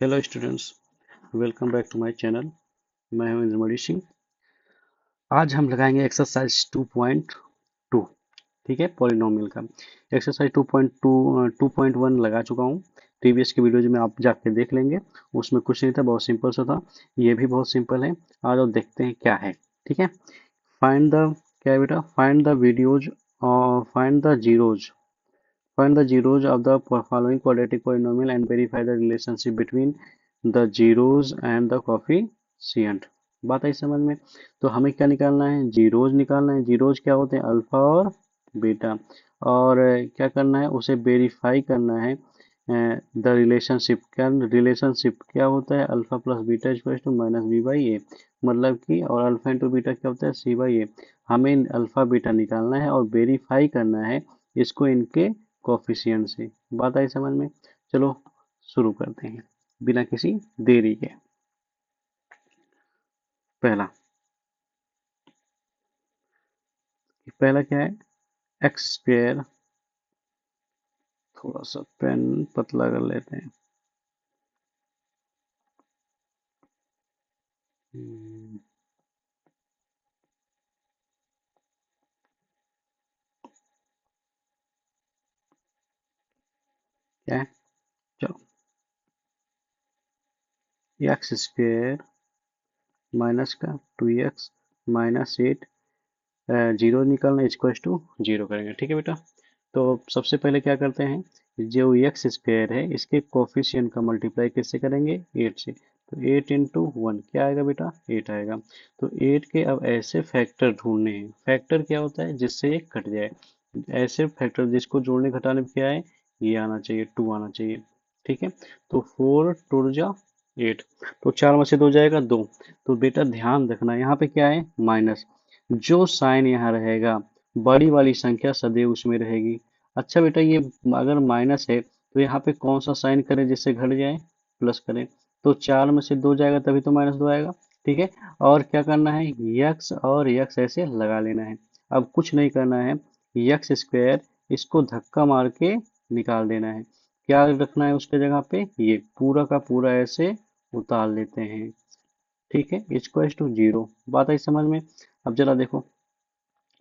Hello students, welcome back to my channel. मैं हूं इंद्रमणि सिंह। आज हम लगाएंगे एक्सरसाइज 2.2। ठीक है, पॉलिनोमियल का एक्सरसाइज 2.1 लगा चुका हूं। प्रीवियस की वीडियोज में आप जाके देख लेंगे। उसमें कुछ नहीं था, बहुत सिंपल सा था। ये भी बहुत सिंपल है। आज और देखते हैं क्या है। ठीक है, फाइंड द क्या है बेटा, फाइंड द वीडियोज और Find the zeros of the following quadratic polynomial and verify the relationship between the zeros and the coefficient। बात आई समझ में? तो हमें क्या निकालना है? जीरोज निकालना है। जीरोज क्या होते हैं? अल्फा और बीटा। और क्या करना है? उसे वेरीफाई करना है। द रिलेशनशिप क्या होता है? Alpha plus beta equal to minus B by A. मतलब कि और अल्फा इंटू बीटा क्या होता है? C by A. हमें अल्फा बीटा निकालना है और वेरीफाई करना है इसको इनके कोफिशिएंट से। बात आई समझ में? चलो शुरू करते हैं बिना किसी देरी के। पहला पहला क्या है? X square. थोड़ा सा पेन पतला कर लेते हैं। हम्म, क्या है? चलो, एक्स स्क्वायर माइनस का 2x माइनस 8, जीरो निकालना इक्वल टू जीरो करेंगे। ठीक है बेटा, तो सबसे पहले क्या करते हैं? जो एक्स स्क्वायर है इसके कोफिशिएंट का मल्टीप्लाई किससे करेंगे? 8 से। तो 8 इंटू वन क्या आएगा बेटा? 8 आएगा। तो 8 के अब ऐसे फैक्टर ढूंढने हैं। फैक्टर क्या होता है? जिससे ये कट जाए। ऐसे फैक्टर जिसको जोड़ने घटाने में क्या है? ये आना चाहिए, 2 आना चाहिए। ठीक है, तो 4 टू जा 8। तो 4 में से 2 जाएगा 2। तो बेटा ध्यान रखना, यहाँ पे क्या है? माइनस। जो साइन यहाँ रहेगा बड़ी वाली संख्या सदैव उसमें रहेगी। अच्छा बेटा, ये अगर माइनस है तो यहाँ पे कौन सा साइन करें जिससे घट जाए? प्लस करें। तो 4 में से 2 जाएगा तभी तो माइनस 2 आएगा। ठीक है, और क्या करना है? यक्स और यक्स ऐसे लगा लेना है। अब कुछ नहीं करना है, यक्स स्क्वायर इसको धक्का मार के निकाल देना है। क्या रखना है उसके जगह पे? ये पूरा का पूरा ऐसे उतार लेते हैं। ठीक है, इक्वल टू जीरो। बात आई समझ में? अब जरा देखो,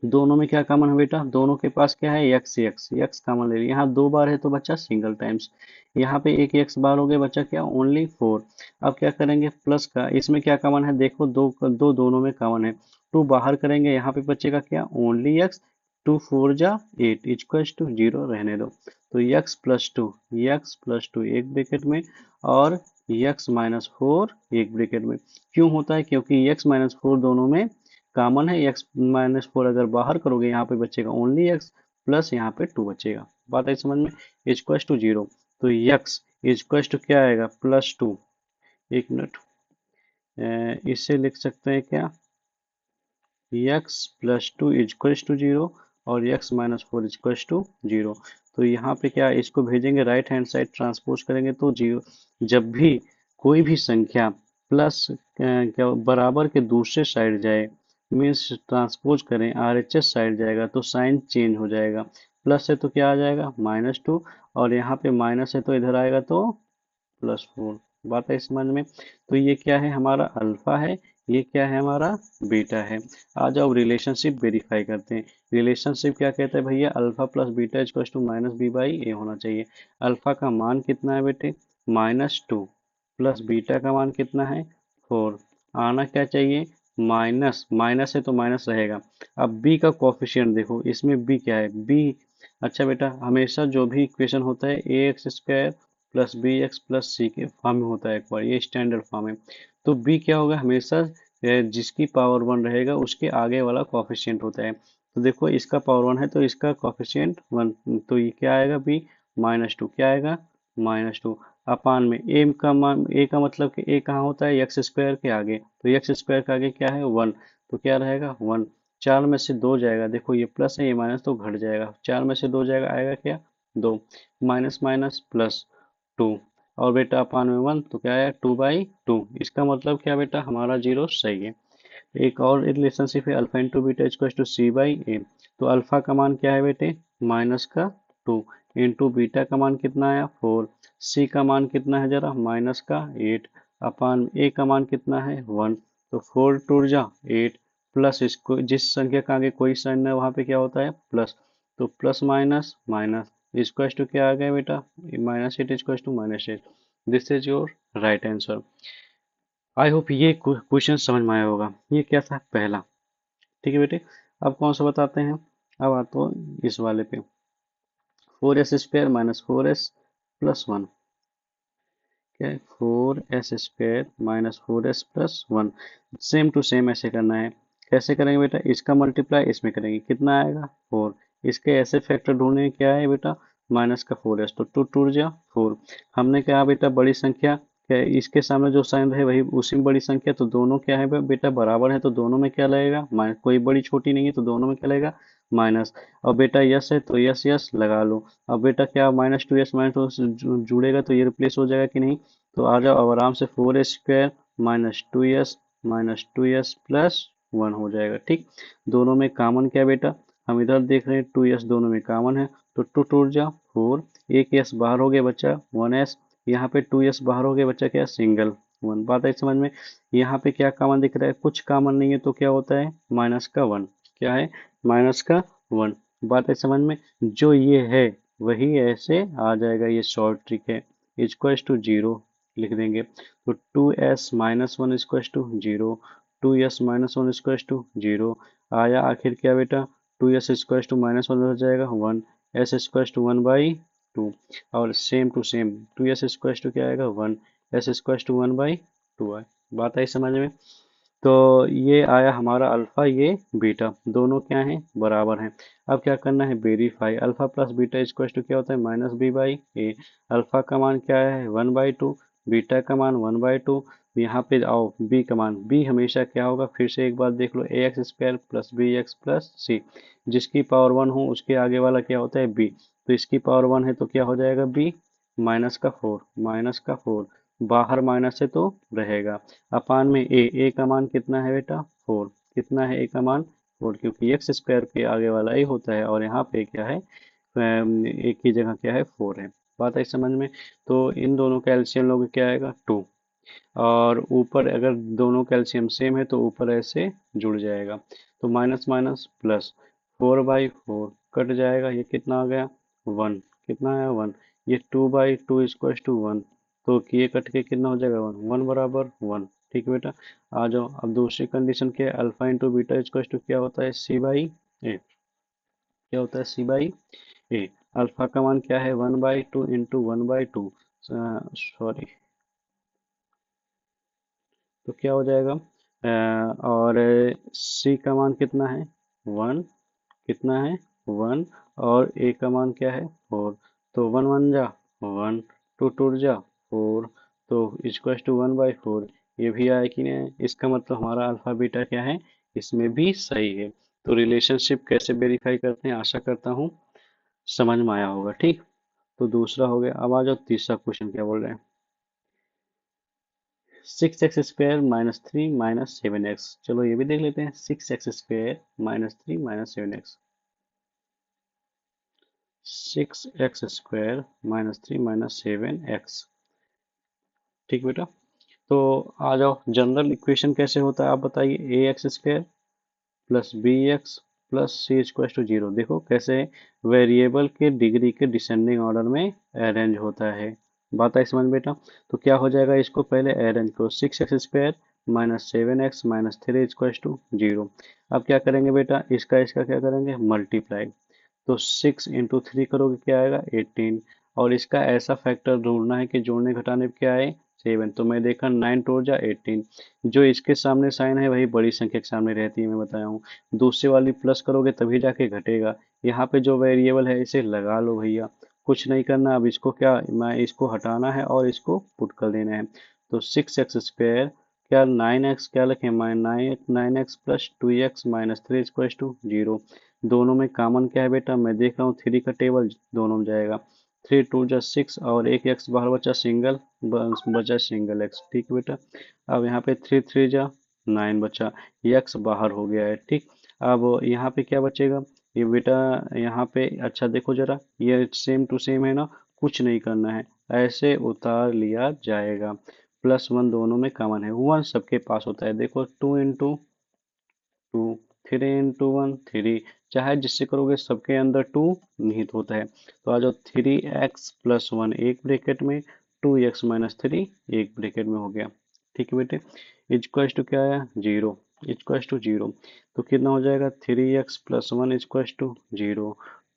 दोनों में क्या कॉमन है बेटा? दोनों के पास क्या है? यक्स यक्स यक्स कॉमन ले लिया। यहाँ 2 बार है तो बच्चा सिंगल टाइम्स। यहाँ पे एक यक्स बार हो गया बच्चा क्या? ओनली 4। अब क्या करेंगे? प्लस का इसमें क्या कॉमन है? देखो, दो दो दोनों में कॉमन है। 2 बाहर करेंगे, यहाँ पे बचेगा क्या? Only x. 2 4 जा 8 इक्वल टू जीरो रहने दो। तो यक्स प्लस टू एक ब्रैकेट में और यक्स-4 एक ब्रैकेट में। क्यों होता है? क्योंकि यक्स-4 दोनों में कॉमन है। x-4 अगर बाहर करोगे यहाँ पे बचेगा ओनली x, प्लस यहाँ पे 2 बचेगा। बात है समझ में? Equal to zero. तो x इक्वल टू क्या आएगा? +2। एक मिनट, इससे लिख सकते हैं क्या? x+2 इक्वल टू जीरो और x-4 इक्वल टू जीरो। तो यहाँ पे क्या, इसको भेजेंगे राइट हैंड साइड, ट्रांसपोज करेंगे तो जीरो। जब भी कोई भी संख्या प्लस क्या बराबर के दूसरे साइड जाए, मीन्स ट्रांसपोज करें RHS साइड जाएगा तो साइन चेंज हो जाएगा। प्लस है तो क्या आ जाएगा? -2। और यहाँ पे माइनस है तो इधर आएगा तो +4। बात है समझ में? तो ये क्या है? हमारा अल्फा है। ये क्या है? हमारा बीटा है। आ जाओ रिलेशनशिप वेरीफाई करते हैं। रिलेशनशिप क्या कहता है भैया? Alpha plus beta equal to minus B by A होना चाहिए। अल्फा का मान कितना है बेटे? -2 प्लस बीटा का मान कितना है? 4। आना क्या चाहिए? माइनस। माइनस है तो माइनस रहेगा। अब बी का कोफिशिएंट देखो, इसमें बी क्या है? बी, अच्छा बेटा, हमेशा जो भी इक्वेशन होता है A X square plus B X plus C के फॉर्म में होता है। एक बार ये स्टैंडर्ड फॉर्म है। तो बी क्या होगा? हमेशा जिसकी पावर 1 रहेगा उसके आगे वाला कोफिशिएंट होता है। तो देखो, इसका पावर 1 है तो इसका कोफिशिएंट 1। तो ये क्या आएगा? बी -2 क्या आएगा? -2 अपान में ए का मान। ए का मतलब कि ए कहाँ होता है? एक्स स्क्वायर के आगे। तो एक्स स्क्वायर के आगे क्या है? 1। तो क्या रहेगा? 1। 4 में से 2 जाएगा, देखो ये प्लस है ये माइनस तो घट जाएगा। 4 में से 2 जाएगा, आएगा क्या? 2। Minus minus plus 2। और बेटा अपान में 1 तो क्या है? 2/2। इसका मतलब क्या बेटा? हमारा जीरो सही है। एक और रिलेशनशिप है, alpha into beta equal to C by A. तो अल्फा का मान क्या है बेटे? -2। इंटू बीटा का मान कितना आया 4, सी का मान कितना है जरा माइनस का 8, अपान ए का मान कितना है 1, तो 4 टू जा 8, प्लस इसको जिस संख्या का आगे कोई साइन है वहां पे क्या होता है प्लस, तो plus minus minus equal to क्या आ गया बेटा -8 equal to -8। This is your right answer. I hope ये क्वेश्चन समझ में आया होगा। ये क्या था पहला। ठीक है बेटे, अब कौन सा बताते हैं। अब आता हूँ इस वाले पे, 4s² माइनस 4s प्लस 1। क्या है 4s² minus 4s plus 1। Same to same ऐसे करना है। कैसे करेंगे बेटा, इसका मल्टीप्लाई इसमें करेंगे, कितना आएगा 4। इसके ऐसे फैक्टर ढूंढने क्या है बेटा माइनस का 4s, तो 2 टू जा 4। हमने कहा बेटा बड़ी संख्या क्या है, इसके सामने जो साइन है वही उसी में बड़ी संख्या, तो दोनों क्या है बेटा बराबर है, तो दोनों में क्या लगेगा माइनस, कोई बड़ी छोटी नहीं है तो दोनों में क्या लगेगा माइनस। और बेटा यस है तो यस यस लगा लो। अब बेटा क्या -2s जुड़ेगा तो ये रिप्लेस हो जाएगा कि नहीं, तो आ जाओ अब आराम से 4s² माइनस 2s प्लस 1 हो जाएगा। ठीक, दोनों में कॉमन क्या है बेटा, हम इधर देख रहे हैं 2s दोनों में कॉमन है, तो 2 टू जा 4, एक s बाहर हो गया बच्चा 1s, यहाँ पे 2s बाहर हो गया बच्चा क्या सिंगल 1। बात है समझ में। यहाँ पे क्या कॉमन दिख रहा है, कुछ कॉमन नहीं है तो क्या होता है माइनस का 1, क्या है माइनस का 1। बात है समझ में, जो ये है वही ऐसे आ जाएगा, ये शॉर्ट ट्रिक है। इक्वल टू 0 लिख देंगे, तो 2s minus 1 equal to 0, 2s minus 1 equal to 0 आया। आखिर क्या बेटा 2s इक्वल टू -1 हो जाएगा 1, s इक्वल टू 1/2, और same to same 2s equal to क्या आएगा 1, s इक्वल टू 1/2 आए। बात आई समझ में। तो ये आया हमारा अल्फा, ये बीटा, दोनों क्या हैं बराबर हैं। अब क्या करना है verify, alpha plus beta equal to क्या होता है -b/a। अल्फा का मान क्या है 1/2, बीटा का मान 1/2। यहाँ पे आओ b का मान, b हमेशा क्या होगा फिर से एक बार देख लो ax² plus bx plus c, जिसकी पावर 1 हो उसके आगे वाला क्या होता है b, तो इसकी पावर 1 है तो क्या हो जाएगा b -4 बाहर माइनस है तो रहेगा, अपान में ए का मान कितना है बेटा 4, कितना है ए का मान 4, क्योंकि x² के आगे वाला ए होता है और यहाँ पे क्या है ए की जगह क्या है 4 है। बात है समझ में। तो इन दोनों का एलसीएम लोगे क्या आएगा 2, और ऊपर अगर दोनों का एलसीएम सेम है तो ऊपर ऐसे जुड़ जाएगा, तो माइनस माइनस प्लस 4/4 कट जाएगा, ये कितना आ गया 1, कितना है 1, ये 2/2 इक्वल टू 1, तो ये कट के कितना हो जाएगा 1, 1 बराबर 1। ठीक है बेटा, आ जाओ अब दूसरी कंडीशन क्या है, alpha into beta equal to क्या होता है c/a, क्या होता है c/a। अल्फा का मान क्या है 1/2 इंटू 1/2, सॉरी, तो क्या हो जाएगा और सी का मान कितना है 1, कितना है 1, और ए का मान क्या है 4, तो 1 1 जा 1, 2 2 जा 4, तो इक्वल टू 1/4। ये भी आया कि नहीं, इसका मतलब हमारा अल्फा बीटा क्या है इसमें भी सही है। तो रिलेशनशिप कैसे वेरीफाई करते हैं, आशा करता हूँ समझ में आया होगा। ठीक, तो दूसरा हो गया। अब आ जाओ तीसरा क्वेश्चन क्या बोल रहे हैं, 6x² -3 -7x। चलो ये भी देख लेते हैं, 6x² -3 -7x, 6x² -3 -7x। ठीक बेटा, तो आ जाओ जनरल इक्वेशन कैसे होता है आप बताइए, ax² plus bx plus c equal to 0। देखो कैसे वेरिएबल के डिग्री के डिसेंडिंग ऑर्डर में अरेंज होता है। बात आई समझ बेटा, तो क्या हो जाएगा, इसको पहले अरेंज करो, 6x² -7x -3 इक्वल टू 0। अब क्या करेंगे बेटा, इसका इसका क्या करेंगे मल्टीप्लाई, तो 6 इंटू 3 करोगे क्या आएगा 18, और इसका ऐसा फैक्टर ढूंढना है कि जोड़ने घटाने पे क्या आए 7, तो मैं देखा 9 टू जा 18, जो इसके सामने साइन है वही बड़ी संख्या के सामने रहती है, मैं बताया हूँ। दूसरे वाली प्लस करोगे तभी जाके घटेगा। यहाँ पे जो वेरिएबल है इसे लगा लो भैया, कुछ नहीं करना। अब इसको क्या, मैं इसको हटाना है और इसको पुट कर देना है, तो 6x² क्या 9x क्या लिखें 9x plus 2x -3 equal to 0। दोनों में कॉमन क्या है बेटा, मैं देख रहा हूँ 3 का टेबल दोनों में जाएगा, 3 2 जा 6, और एक एक्स बाहर बचा सिंगल, बचा सिंगल एक्स। ठीक है बेटा, अब यहाँ पे 3 3 जा 9 बचा, एक्स बाहर हो गया है। ठीक, अब यहाँ पे क्या बचेगा, ये बेटा यहाँ पे अच्छा देखो जरा, ये सेम टू सेम है ना, कुछ नहीं करना है, ऐसे उतार लिया जाएगा। +1 दोनों में कॉमन है, 1 सबके पास होता है, देखो 2 × 2, 3 × 1 3, चाहे जिससे करोगे सबके अंदर 2 निहित होता है। तो आ जाओ 3x+1 एक ब्रैकेट में, 2x-3 एक ब्रैकेट में हो गया। ठीक है बेटे, इक्वल्स टू क्या आया 0, इक्वल्स टू 0। तो कितना हो जाएगा 3x+1 equals to 0,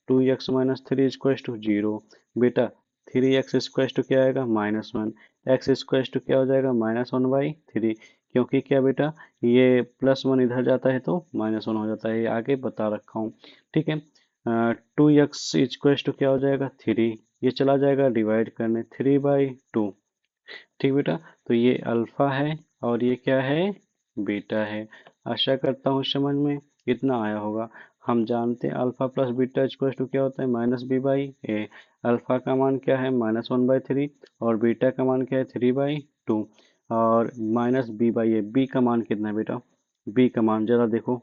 2x-3 equals to 0। बेटा 3x इक्वल्स टू क्या आएगा -1, x इक्वल्स टू क्या हो जाएगा -1/3, क्योंकि क्या बेटा ये +1 इधर जाता है तो -1 हो जाता है, ये आगे बता रखा हूँ। ठीक है, 2x इक्वल्स टू क्या हो जाएगा 3, ये चला जाएगा डिवाइड करने 3/2। ठीक बेटा, तो ये अल्फा है और ये क्या है बीटा है। आशा करता हूँ समझ में इतना आया होगा। हम जानते हैं alpha plus beta equal to क्या होता है -b/a। अल्फा का मान क्या है -1/3 और बीटा का मान क्या है 3/2 और -b/a। बी का मान कितना है बेटा, बी का मान जरा देखो,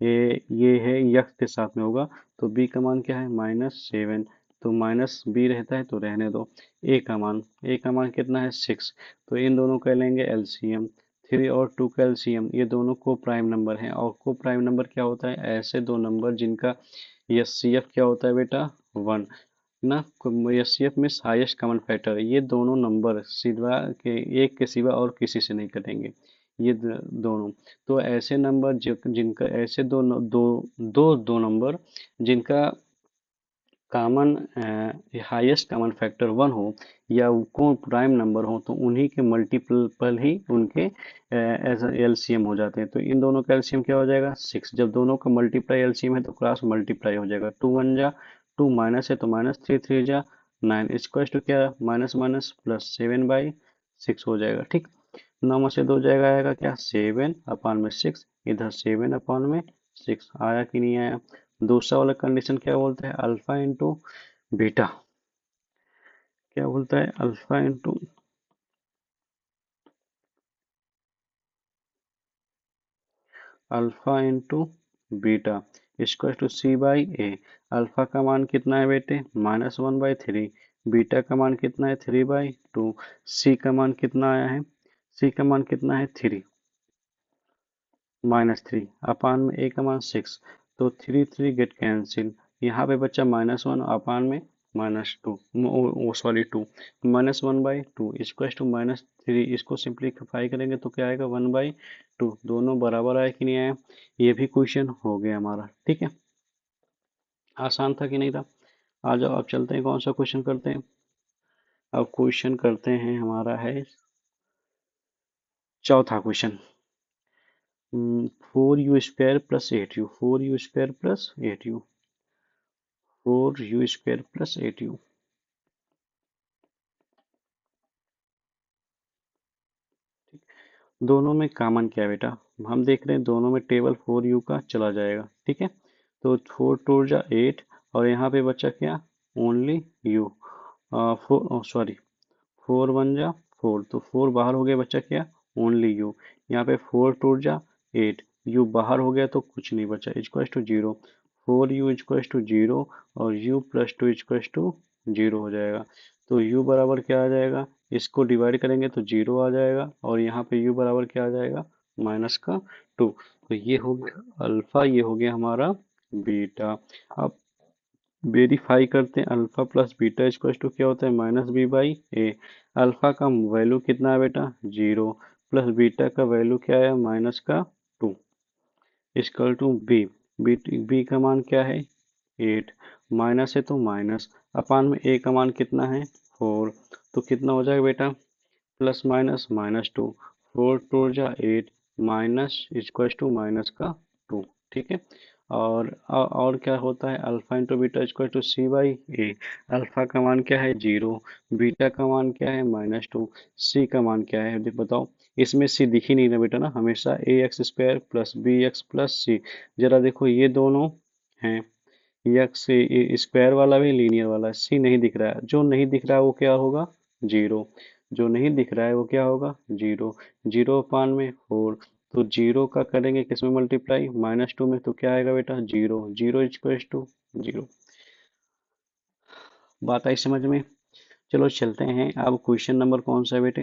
ये है यक्स के साथ में होगा, तो बी का मान क्या है -7, तो -b रहता है तो रहने दो। ए का मान कितना है 6, तो इन दोनों का लेंगे एलसीएम, 3 और 2 का एलसीएम, ये दोनों को प्राइम नंबर हैं, और को प्राइम नंबर क्या होता है ऐसे दो नंबर जिनका एचसीएफ क्या होता है बेटा 1 ना, एचसीएफ में हाईएस्ट कॉमन फैक्टर, ये दोनों नंबर सिवा के एक के सिवा और किसी से नहीं कटेंगे, ये दोनों। तो ऐसे नंबर जिनका ऐसे दो नंबर जिनका कॉमन हाईएस्ट कॉमन फैक्टर 1 हो या को प्राइम नंबर हो, तो उन्हीं के मल्टीपल ही उनके एज एलसीएम हो जाते हैं। तो इन दोनों का एलसीएम क्या हो जाएगा 6, जब दोनों का मल्टीप्लाई एलसीएम है तो क्रॉस मल्टीप्लाई हो जाएगा, 2 1 जा 2 माइनस है तो -3 3 जा 9 इक्वल्स टू क्या माइनस माइनस +7/6 हो जाएगा। ठीक, 9 में से 2 जाएगा, आएगा क्या 7/6, इधर 7/6 आया कि नहीं आया। दूसरा वाला कंडीशन क्या बोलता है अल्फा इंटू बीटा, क्या बोलता है alpha into beta equal to c/a। Alpha का मान कितना है बेटे -1/3, बीटा का मान कितना है 3/2, सी का मान कितना आया है, सी का मान कितना है 3 -3 अपान में ए का मान 6, तो 3 3 गेट कैंसिल, यहाँ पे बच्चा -1 अपान में -2 सॉरी 2, -1/2 इक्वल टू -3, इसको सिंप्लीफाई करेंगे तो क्या आएगा 1/2, दोनों बराबर आए कि नहीं आया। ये भी क्वेश्चन हो गया हमारा। ठीक है, आसान था कि नहीं था। आ जाओ अब चलते हैं कौन सा क्वेश्चन करते हैं। अब क्वेश्चन करते हैं हमारा है चौथा question, 4u² + 8u, 4u² + 8u, 4u² + 8u। दोनों में कॉमन क्या है बेटा, हम देख रहे हैं दोनों में टेबल 4u का चला जाएगा। ठीक है, तो 4 2 जा 8 और यहाँ पे बचा क्या ओनली u, 4 सॉरी 4 1 जा 4, तो 4 बाहर हो गया, बचा क्या ओनली u। यहाँ पे 4 2 जा 8, u बाहर हो गया तो कुछ नहीं बचा, equal to 0, 4u equal to 0 और u + 2 इक्वल टू 0 हो जाएगा। तो u बराबर क्या आ जाएगा, इसको डिवाइड करेंगे तो 0 आ जाएगा और यहाँ पे u बराबर क्या आ जाएगा -2। तो ये हो गया अल्फा, ये हो गया हमारा बीटा। अब वेरीफाई करते हैं, alpha plus beta equal to क्या होता है -b/a। अल्फा का वैल्यू कितना है बेटा 0, प्लस बीटा का वैल्यू क्या है -2 इक्वल टू बी का मान क्या है 8, माइनस है तो माइनस, अपान में ए का मान कितना है 4, तो कितना हो जाएगा बेटा +- -2, 4 2 जा 8 माइनस इक्वल टू -2। ठीक है, और क्या होता है alpha into beta equal to c/a। Alpha का मान क्या है 0, बीटा का मान क्या है -2, सी का मान क्या है बताओ। इसमें सी दिख ही नहीं रहा बेटा ना, हमेशा ax² + bx + c। जरा देखो ये दोनों हैं, यक्स स्क्वायर वाला भी लीनियर वाला, सी नहीं दिख रहा है, जो नहीं दिख रहा है वो क्या होगा 0, जो नहीं दिख रहा है वो क्या होगा 0, 0 अपान में 4, तो 0 का करेंगे किस में मल्टीप्लाई, -2 में, तो क्या आएगा बेटा 0, 0 इक्वल टू 0। बात आई समझ में। चलो चलते हैं, अब क्वेश्चन नंबर कौन सा है बेटे,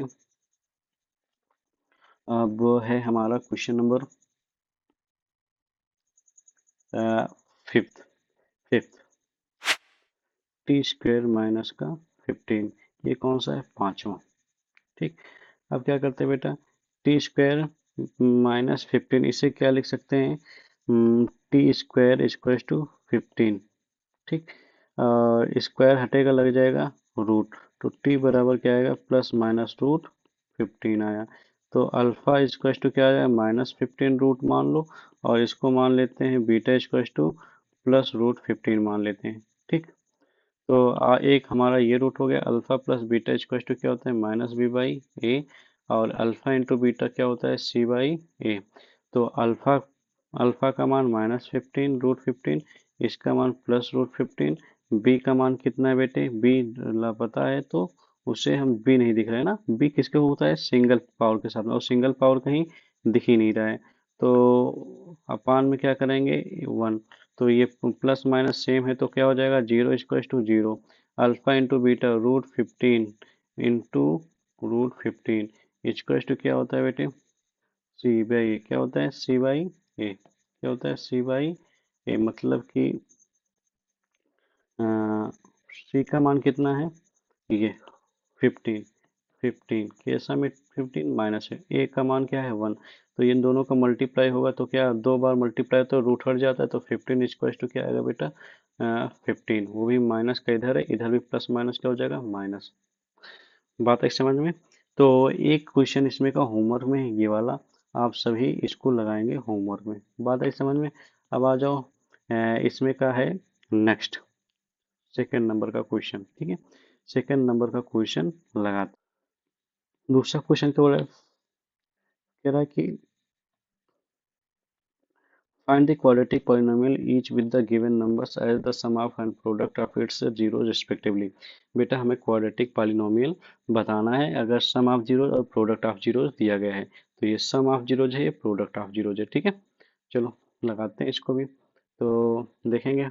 अब है हमारा question number fifth. Fifth, T square minus का 15, ये कौन सा है, पांचवा। ठीक, अब क्या करते हैं बेटा, टी स्क्वायर -15, इसे क्या लिख सकते हैं, टी स्क्वायर इक्वल टू 15। ठीक, और स्क्वायर हटेगा लग जाएगा रूट, तो टी बराबर क्या आएगा, +-√15 आया। तो अल्फा इक्वल टू क्या आया, -15 रूट मान लो, और इसको मान लेते हैं बीटा इक्वल टू +√15 मान लेते हैं। ठीक, तो एक हमारा ये रूट हो गया, alpha plus beta equal to क्या होता है, -b/a, और अल्फा इंटू बीटा क्या होता है, c/a। तो अल्फा अल्फा का मान -15√15, इसका मान +√15, बी का मान कितना है बेटे, बी पता है तो उसे हम बी नहीं दिख रहा है ना, बी किसके होता है, सिंगल पावर के साथ में, और सिंगल पावर कहीं दिख ही नहीं रहा है, तो अपान में क्या करेंगे 1, तो ये प्लस माइनस सेम है तो क्या हो जाएगा, 0 = 0, alpha into beta √15 into √15 equal to क्या होता है बेटे, c/a, क्या होता है, c/a, क्या होता है, c/a, मतलब कि c का मान कितना है, ये 15, 15 कैसा में 15 माइनस है, a का मान क्या है 1, तो इन दोनों का मल्टीप्लाई होगा तो क्या, दो बार मल्टीप्लाई तो रूट हट जाता है, तो 15 इक्वल टू क्या आएगा बेटा, 15, वो भी माइनस का इधर है, इधर भी प्लस माइनस क्या हो जाएगा, माइनस। बात है समझ में। तो एक क्वेश्चन इसमें का होमवर्क में है ये वाला, आप सभी इसको लगाएंगे होमवर्क में। बात है समझ में। अब आ जाओ, इसमें का है नेक्स्ट, सेकंड नंबर का क्वेश्चन। ठीक है, सेकंड नंबर का क्वेश्चन लगा, दूसरा क्वेश्चन क्या बोला है, कह रहा है कि find the quadratic polynomial each with the given numbers as the sum of and product of its zeros respectively। बेटा हमें क्वाड्रेटिक पॉलिनोमियल बताना है अगर सम ऑफ जीरोज और प्रोडक्ट ऑफ जीरोज दिया गया है, तो ये सम ऑफ जीरोज है, ये प्रोडक्ट ऑफ जीरोज है। ठीक है, चलो लगाते हैं इसको भी, तो देखेंगे।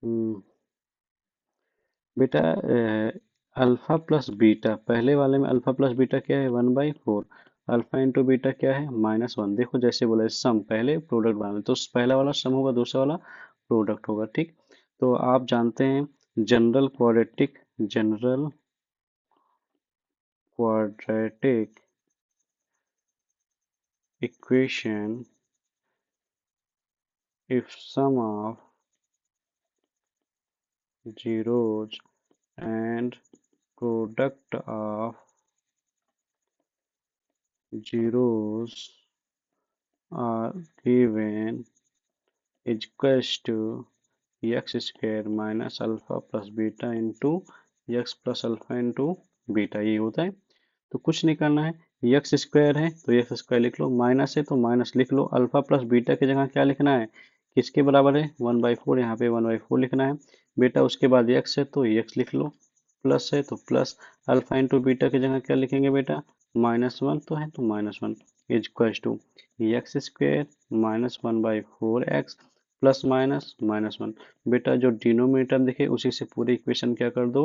हम्म, बेटा अल्फा प्लस बीटा, पहले वाले में अल्फा प्लस बीटा क्या है, 1/4, अल्फा इंटू बीटा क्या है, -1। देखो जैसे बोला सम, पहले प्रोडक्ट बनाना, तो पहला वाला सम होगा, दूसरा वाला प्रोडक्ट होगा। ठीक, तो आप जानते हैं general quadratic equation if sum of zeros and product of zeros are given is equals to x square minus alpha plus beta into x plus alpha into beta, ये होता है। तो कुछ नहीं करना है, एक्स स्क्वायर है तो एक्स स्क्वायर लिख लो, माइनस है तो माइनस लिख लो, अल्फा प्लस बीटा की जगह क्या लिखना है, किसके बराबर है, 1/4, यहाँ पे 1/4 लिखना है बेटा। उसके बाद एक्स है तो एक्स लिख लो, प्लस है तो प्लस, अल्फा इंटू बीटा की जगह क्या लिखेंगे बेटा, -1 तो है तो -1 is equal to x square -1/4x plus minus -1। बेटा जो डिनोमिनेटर दिखे उसी से पूरी इक्वेशन क्या कर दो,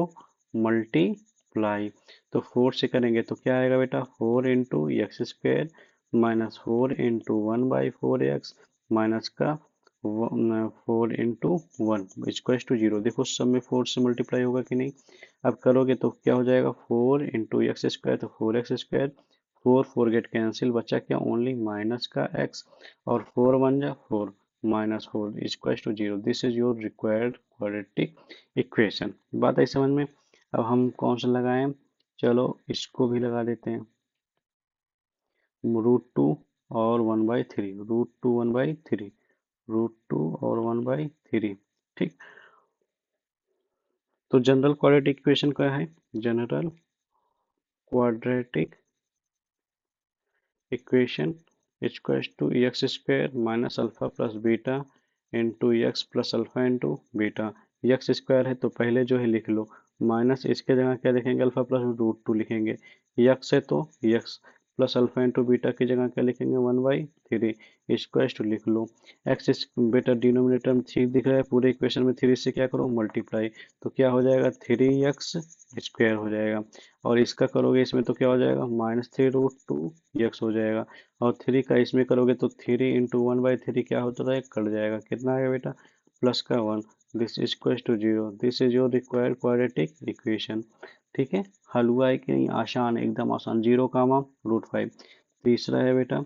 मल्टीप्लाई। तो 4 से करेंगे तो क्या आएगा बेटा, 4 into x square -4 into 1/4x minus का 4 इंटू 1 इक्वल टू 0। देखो सब में 4 से मल्टीप्लाई होगा कि नहीं, अब करोगे तो क्या हो जाएगा, 4 इंटू एक्स स्क्वायर तो 4x स्क्वायर, 4 4 गेट कैंसिल, बचा क्या ओनली माइनस का x, और 4 1 जा 4, -4 equal to 0। This is your required quadratic equation. बात आई समझ में। अब हम कौन सा लगाएं, चलो इसको भी लगा देते हैं, √2 और 1/3, √2 1/3, √2 और 1/3। ठीक, तो जनरल क्वाड्रेटिक इक्वेशन क्या है, general quadratic equation equals to x square minus alpha plus beta into x plus alpha into beta. X square है तो पहले जो है लिख लो, माइनस इसके जगह क्या लिखेंगे, अल्फा प्लस √2 लिखेंगे, एक्स है तो x plus alpha into beta की जगह क्या लिखेंगे 1/3 स्क्वायर टू लिख लो। एक्स बेटा डिनोमिनेटर में 3 दिख रहा है, पूरे इक्वेशन में 3 से क्या करो मल्टीप्लाई, तो क्या हो जाएगा 3x² हो जाएगा। और इसका करोगे इसमें तो क्या हो जाएगा -3√2x हो जाएगा। और 3 का इसमें करोगे तो 3 इंटू 1/3 क्या होता है कट जाएगा, कितना आएगा बेटा प्लस का 1। This equals to 0, this is your required quadratic equation. ठीक है, हल हुआ है कि नहीं, आसान एकदम आसान। 0, √5। तीसरा है बेटा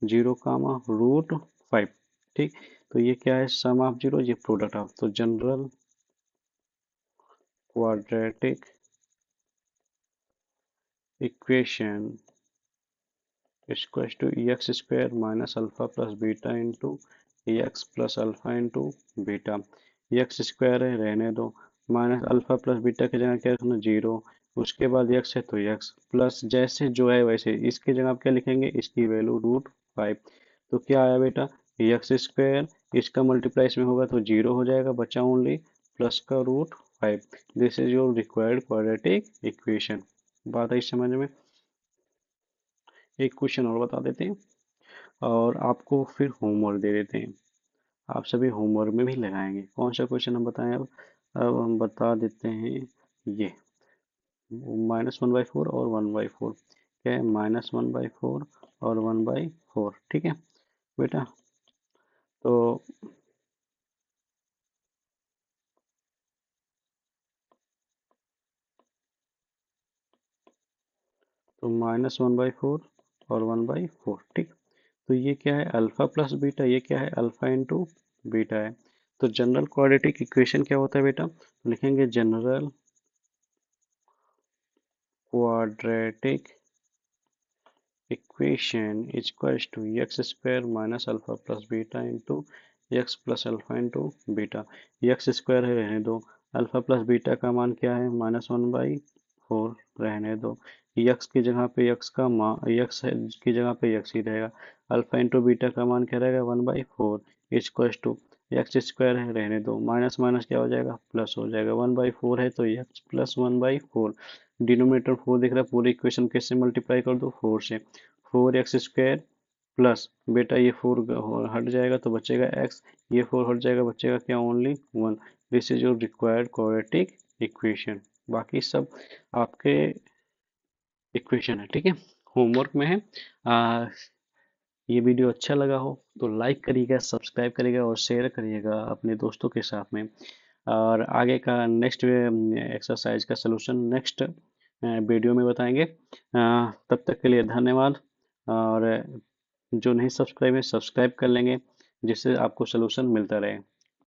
0, √5। ठीक, तो ये क्या है सम ऑफ जीरो, ये प्रोडक्ट ऑफ, तो general quadratic equation equals to x² minus alpha plus beta into x plus alpha into beta. x² है रहने दो, माइनस अल्फा प्लस बीटा की जगह क्या रखना 0, उसके बाद x है तो x प्लस जैसे जो है वैसे इसकी जगह आप क्या लिखेंगे, इसकी वैल्यू √5। तो क्या आया बेटा x², इसका मल्टीप्लाई इसमें होगा तो 0 हो जाएगा, बचा ओनली प्लस का √5। This is your required quadratic equation. बात आई समझ में। एक क्वेश्चन और बता देते हैं और आपको फिर होमवर्क दे देते हैं, आप सभी होमवर्क में भी लगाएंगे। कौन सा क्वेश्चन हम बताएं अब हम बता देते हैं ये -1/4 और 1/4। क्या है -1/4 और 1/4। ठीक है बेटा, तो -1/4 और 1/4। ठीक, तो ये क्या है अल्फा प्लस बीटा, ये क्या है अल्फा इंटू बीटा है। तो जनरल क्वाड्रेटिक इक्वेशन क्या होता है बेटा, तो लिखेंगे general quadratic equation equals to x² minus alpha plus beta into x plus alpha into beta. x² है रहने दो, अल्फा प्लस बीटा का मान क्या है -1/4 रहने दो, x की जगह पे x का मान x की जगह पे x ही रहेगा, अल्फा इंटू बीटा का मान क्या रहेगा 1/4 इक्वल्स टू x² है रहने दो, माइनस माइनस क्या हो जाएगा प्लस हो जाएगा, 1/4 है तो x प्लस 1/4। डिनोमिनेटर 4 दिख रहा है, पूरी इक्वेशन किससे मल्टीप्लाई कर दो 4 से, 4x² प्लस बेटा ये 4 हट जाएगा तो बचेगा x, ये 4 हट जाएगा बचेगा क्या only 1। This is your required quadratic equation. बाकी सब आपके इक्वेशन है। ठीक है, होमवर्क में है। ये वीडियो अच्छा लगा हो तो लाइक करिएगा, सब्सक्राइब करिएगा और शेयर करिएगा अपने दोस्तों के साथ में। और आगे का नेक्स्ट एक्सरसाइज का सलूशन नेक्स्ट वीडियो में बताएंगे। तब तक के लिए धन्यवाद। और जो नहीं सब्सक्राइब है सब्सक्राइब कर लेंगे जिससे आपको सलूशन मिलता रहे।